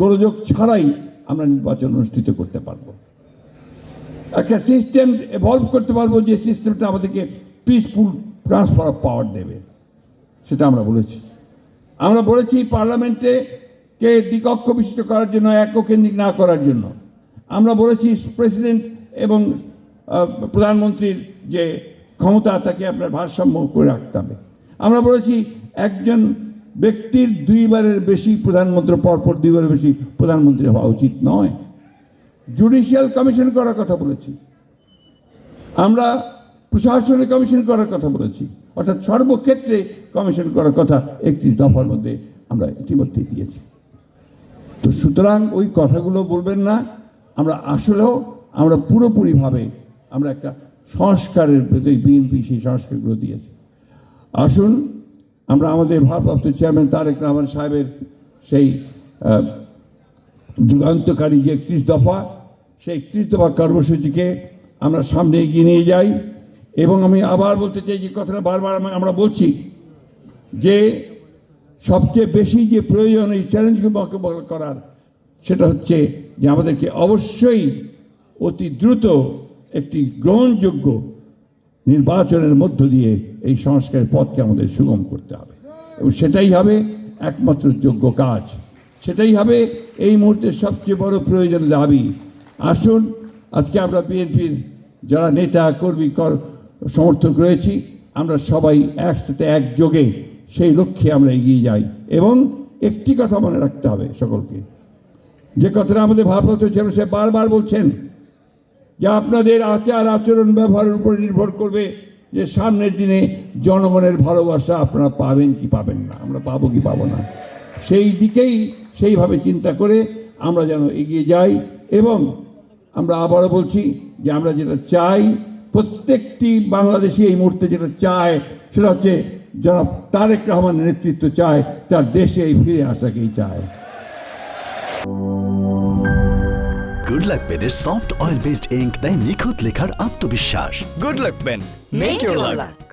গোলযোগ ছাড়াই আমরা নির্বাচন অনুষ্ঠিত করতে পারবো, একটা সিস্টেম এভলভ করতে পারবো যে সিস্টেমটা আমাদেরকে পিসফুল ট্রান্সফার অফ পাওয়ার দেবে। সেটা আমরা বলেছি। আমরা বলেছি পার্লামেন্টে কে দ্বিকক্ষ বিশিষ্ট করার জন্য, এককেন্দ্রিক না করার জন্য। আমরা বলেছি প্রেসিডেন্ট এবং প্রধানমন্ত্রীর যে ক্ষমতা তাকে আপনার ভারসাম্য করে রাখতে হবে। আমরা বলেছি একজন ব্যক্তির দুইবারের বেশি প্রধানমন্ত্রী, পরপর দুইবারের বেশি প্রধানমন্ত্রী হওয়া উচিত নয়। জুডিশিয়াল কমিশন করার কথা বলেছি, আমরা প্রশাসনিক কমিশন করার কথা বলেছি, অর্থাৎ সর্বক্ষেত্রে কমিশন করার কথা 31 দফার মধ্যে আমরা ইতিমধ্যেই দিয়েছি। তো সুতরাং ওই কথাগুলো বলবেন না। আমরা আসলেও আমরা পুরোপুরিভাবে আমরা একটা সংস্কারের প্রতি বিএনপি সেই সংস্কারগুলো দিয়েছি। আসুন আমরা আমাদের ভারপ্রাপ্ত চেয়ারম্যান তারেক রহমান সাহেবের সেই যুগান্তকারী যে 31 দফা, সেই 31 দফা কর্মসূচিকে আমরা সামনে এগিয়ে নিয়ে যাই। এবং আমি আবার বলতে চাই যে কথাটা বারবার আমরা বলছি যে সবচেয়ে বেশি যে প্রয়োজন এই চ্যালেঞ্জকে মোকাবেলা করার, সেটা হচ্ছে যে আমাদেরকে অবশ্যই অতি দ্রুত একটি গ্রহণযোগ্য নির্বাচনের মধ্য দিয়ে এই সংস্কারের পথকে আমাদের সুগম করতে হবে, এবং সেটাই হবে একমাত্র যোগ্য কাজ, সেটাই হবে এই মুহূর্তে সবচেয়ে বড় প্রয়োজনীয় দাবি। আসুন আজকে আমরা বিএনপির যারা নেতা কর্মী সমর্থক রয়েছি, আমরা সবাই একসাথে একযোগে সেই লক্ষ্যে আমরা এগিয়ে যাই। এবং একটি কথা মনে রাখতে হবে সকলকে, যে কথাটা আমাদের ভারপ্রাপ্ত চেয়ারম্যান সাহেব বারবার বলছেন যে আপনাদের আচার আচরণ ব্যবহারের উপর নির্ভর করবে যে সামনের দিনে জনগণের ভালোবাসা আপনারা পাবেন কি পাবেন না, আমরা পাবো কি পাবো না। সেই দিকেই সেইভাবে চিন্তা করে আমরা যেন এগিয়ে যাই। এবং আমরা আবারও বলছি যে আমরা যেটা চাই, প্রত্যেকটি বাংলাদেশি এই মুহূর্তে যেটা চায় সেটা হচ্ছে জনাব তারেক রহমানের নেতৃত্ব চায়, তার দেশে এই ফিরে আসাকেই চায়। গুড লাক পেনের সফট অয়েল বেসড ইঙ্ক দেয় নিখুঁত লেখার আত্মবিশ্বাস। Good luck pen. Make your luck.